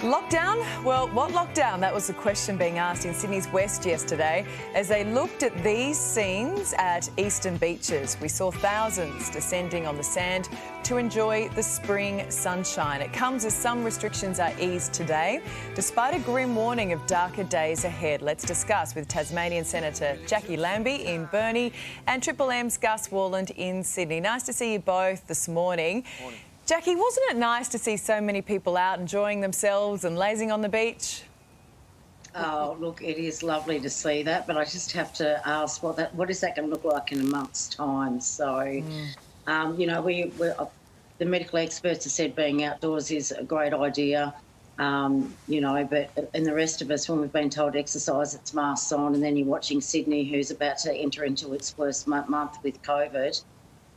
Lockdown? Well, what lockdown? That was the question being asked in Sydney's West yesterday as they looked at these scenes at eastern beaches. We saw thousands descending on the sand to enjoy the spring sunshine. It comes as some restrictions are eased today, despite a grim warning of darker days ahead. Let's discuss with Tasmanian Senator Jackie Lambie in Burnie and Triple M's Gus Worland in Sydney. Nice to see you both this morning. Morning. Jackie, wasn't it nice to see so many people out enjoying themselves and lazing on the beach? Oh, look, it is lovely to see that, but I just have to ask what is that going to look like in a month's time? So, you know, the medical experts have said being outdoors is a great idea, you know, and the rest of us, when we've been told exercise, it's masks on, and then you're watching Sydney, who's about to enter into its worst month with COVID,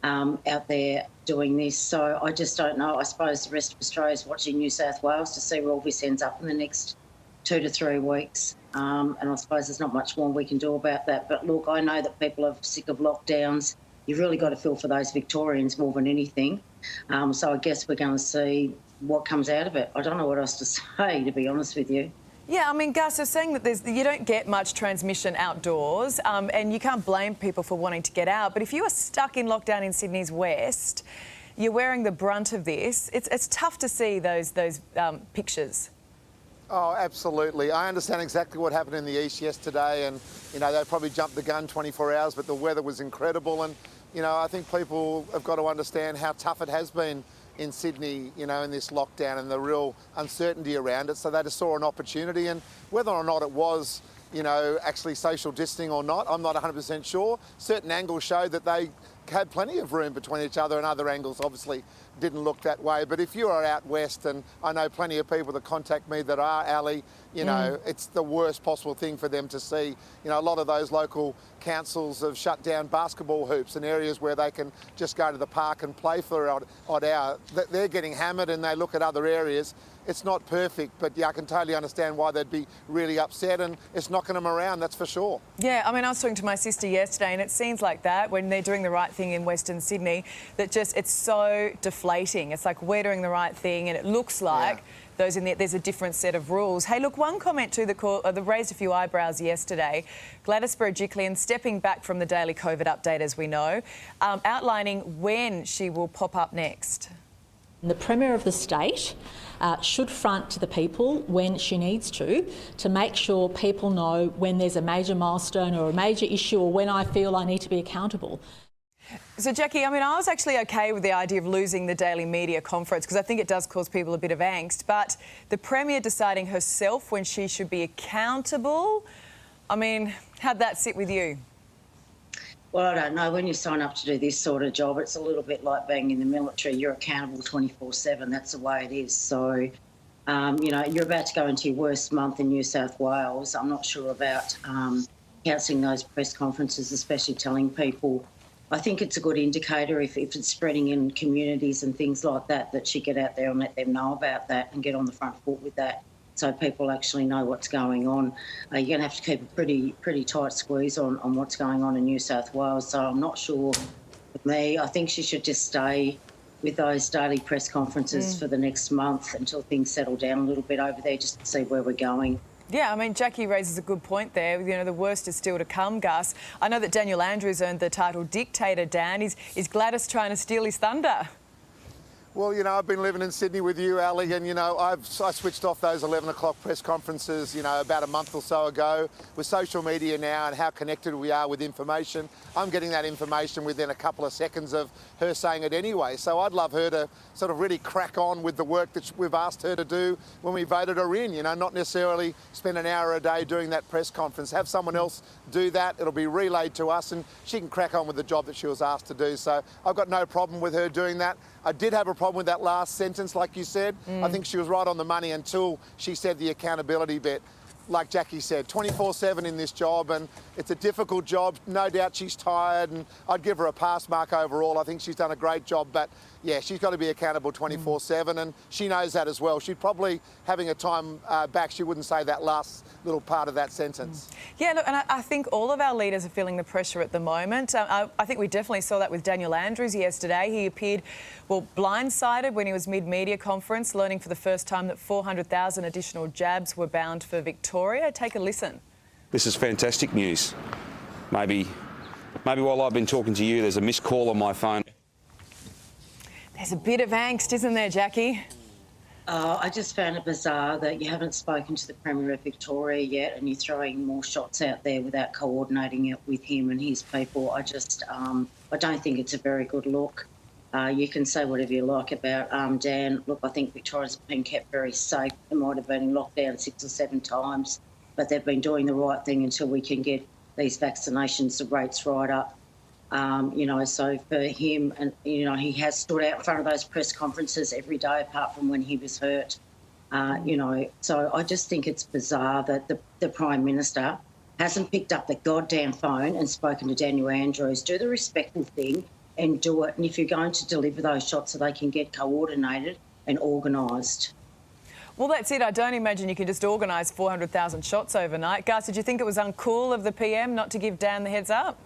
out there doing this. So I just don't know. I suppose the rest of Australia is watching New South Wales to see where all this ends up in the next 2 to 3 weeks. And I suppose there's not much more we can do about that. But look, I know that people are sick of lockdowns. You've really got to feel for those Victorians more than anything. So I guess we're going to see what comes out of it. I don't know what else to say, to be honest with you. Yeah, I mean, Gus, you're saying that you don't get much transmission outdoors, and you can't blame people for wanting to get out. But if you are stuck in lockdown in Sydney's West, you're wearing the brunt of this. It's tough to see those pictures. Oh, absolutely. I understand exactly what happened in the east yesterday, and, you know, they probably jumped the gun 24 hours, but the weather was incredible. And, you know, I think people have got to understand how tough it has been in Sydney, you know, in this lockdown and the real uncertainty around it. So they just saw an opportunity, and whether or not it was, you know, actually social distancing or not, I'm not 100% sure. Certain angles showed that they had plenty of room between each other, and other angles obviously didn't look that way. But if you are out west, and I know plenty of people that contact me that are, Ali, you know, it's the worst possible thing for them to see. You know, a lot of those local councils have shut down basketball hoops and areas where they can just go to the park and play for an odd hour. They're getting hammered, and they look at other areas. It's not perfect, but yeah, I can totally understand why they'd be really upset, and it's knocking them around, that's for sure. Yeah, I mean, I was talking to my sister yesterday, and it seems like that when they're doing the right thing in Western Sydney, that just it's so deflating. It's like we're doing the right thing, and it looks like those in there, there's a different set of rules. Hey, look, one comment too that raised a few eyebrows yesterday. Gladys Berejiklian stepping back from the daily COVID update, as we know, outlining when she will pop up next. The Premier of the state should front to the people when she needs to make sure people know when there's a major milestone or a major issue, or when I feel I need to be accountable. So, Jackie, I mean, I was actually okay with the idea of losing the daily media conference because I think it does cause people a bit of angst, but the Premier deciding herself when she should be accountable, I mean, how'd that sit with you? Well, I don't know. When you sign up to do this sort of job, it's a little bit like being in the military. You're accountable 24/7. That's the way it is. So, you know, you're about to go into your worst month in New South Wales. I'm not sure about cancelling those press conferences, especially telling people. I think it's a good indicator if it's spreading in communities and things like that, that she get out there and let them know about that and get on the front foot with that, so people actually know what's going on. You're going to have to keep a pretty tight squeeze on what's going on in New South Wales. So I'm not sure. With me, I think she should just stay with those daily press conferences for the next month until things settle down a little bit over there, just to see where we're going. Yeah, I mean, Jackie raises a good point there. You know, the worst is still to come, Gus. I know that Daniel Andrews earned the title dictator, Dan. Is Gladys trying to steal his thunder? Well, you know, I've been living in Sydney with you, Ali, and, you know, I switched off those 11 o'clock press conferences, you know, about a month or so ago. With social media now and how connected we are with information, I'm getting that information within a couple of seconds of her saying it anyway. So I'd love her to sort of really crack on with the work that we've asked her to do when we voted her in, you know, not necessarily spend an hour a day doing that press conference. Have someone else do that. It'll be relayed to us, and she can crack on with the job that she was asked to do. So I've got no problem with her doing that. I did have a problem with that last sentence, like you said. I think she was right on the money until she said the accountability bit. Like Jackie said, 24/7 in this job, and it's a difficult job. No doubt she's tired, and I'd give her a pass mark overall. I think she's done a great job, but, yeah, she's got to be accountable 24/7, and she knows that as well. She'd probably, having a time back, she wouldn't say that last little part of that sentence. Yeah, look, and I think all of our leaders are feeling the pressure at the moment. I think we definitely saw that with Daniel Andrews yesterday. He appeared, well, blindsided when he was mid-media conference, learning for the first time that 400,000 additional jabs were bound for Victoria. Take a listen. This is fantastic news. Maybe while I've been talking to you, there's a missed call on my phone. There's a bit of angst, isn't there, Jackie? I just found it bizarre that you haven't spoken to the Premier of Victoria yet and you're throwing more shots out there without coordinating it with him and his people. I don't think it's a very good look. You can say whatever you like about Dan. Look, I think Victoria's been kept very safe. It might have been in lockdown 6 or 7 times, but they've been doing the right thing until we can get these vaccinations rates right up. So for him, and he has stood out in front of those press conferences every day apart from when he was hurt. So I just think it's bizarre that the Prime Minister hasn't picked up the goddamn phone and spoken to Daniel Andrews. Do the respectful thing and do it. And if you're going to deliver those shots so they can get coordinated and organised. Well, that's it. I don't imagine you can just organise 400,000 shots overnight. Gus, did you think it was uncool of the PM not to give Dan the heads up?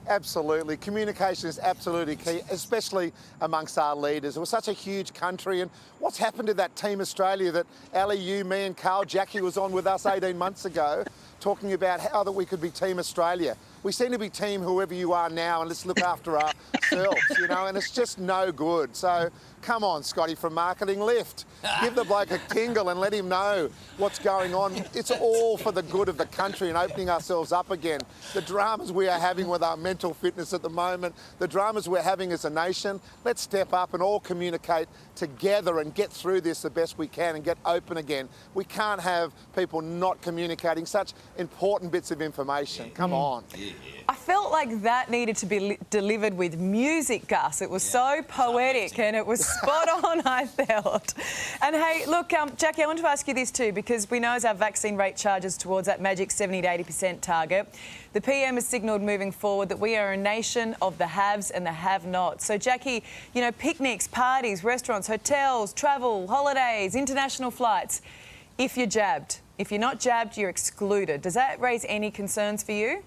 Absolutely. Communication is absolutely key, especially amongst our leaders. It was such a huge country, and what's happened to that Team Australia that Ali, you, me and Karl, Jackie was on with us 18 months ago talking about how that we could be Team Australia. We seem to be team whoever you are now and let's look after ourselves, and it's just no good. So come on, Scotty from Marketing, lift. Give the bloke a tingle and let him know what's going on. It's all for the good of the country and opening ourselves up again. The dramas we are having with our mental fitness at the moment, the dramas we're having as a nation, let's step up and all communicate together and get through this the best we can and get open again. We can't have people not communicating such important bits of information. Come on. I felt like that needed to be delivered with music, Gus. It was so poetic and it was spot on, I felt. And hey, look, Jackie, I want to ask you this too, because we know as our vaccine rate charges towards that magic 70 to 80% target, the PM has signalled moving forward that we are a nation of the haves and the have-nots. So, Jackie, picnics, parties, restaurants, hotels, travel, holidays, international flights, if you're jabbed. If you're not jabbed, you're excluded. Does that raise any concerns for you?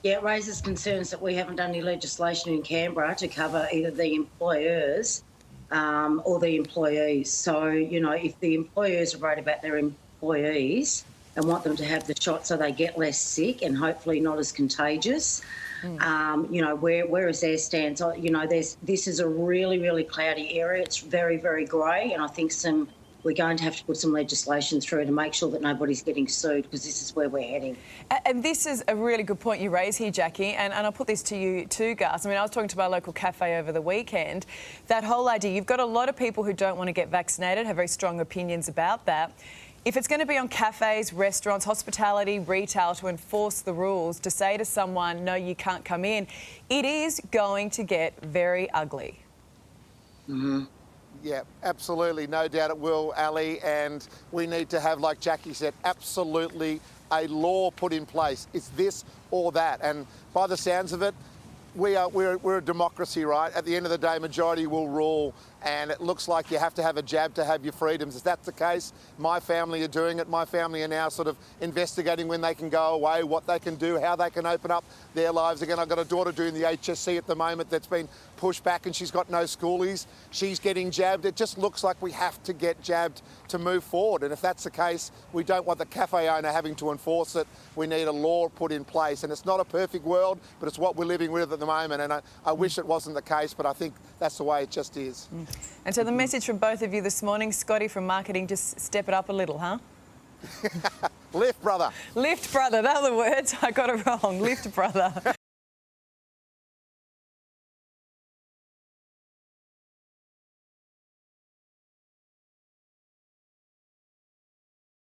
Yeah, it raises concerns that we haven't done any legislation in Canberra to cover either the employers or the employees. So, if the employers are worried about their employees and want them to have the shot so they get less sick and hopefully not as contagious, where is their stance? This is a really, really cloudy area. It's very, very grey, and I think we're going to have to put some legislation through to make sure that nobody's getting sued, because this is where we're heading. And this is a really good point you raise here, Jackie, and I'll put this to you too, Gus. I was talking to my local cafe over the weekend. That whole idea, you've got a lot of people who don't want to get vaccinated, have very strong opinions about that. If it's going to be on cafes, restaurants, hospitality, retail to enforce the rules, to say to someone, no, you can't come in, it is going to get very ugly. Mm-hmm. Yeah, absolutely. No doubt it will, Ali. And we need to have, like Jackie said, absolutely a law put in place. It's this or that. And by the sounds of it, we're a democracy, right? At the end of the day, majority will rule, and it looks like you have to have a jab to have your freedoms. If that's the case, my family are doing it. My family are now sort of investigating when they can go away, what they can do, how they can open up their lives again. I've got a daughter doing the HSC at the moment that's been pushed back and she's got no schoolies. She's getting jabbed. It just looks like we have to get jabbed to move forward. And if that's the case, we don't want the cafe owner having to enforce it. We need a law put in place. And it's not a perfect world, but it's what we're living with at the moment. And I wish it wasn't the case, but I think that's the way it just is. And so the message from both of you this morning, Scotty from Marketing, just step it up a little, huh? Lift, brother. Lift, brother. They're the words. I got it wrong. Lift, brother.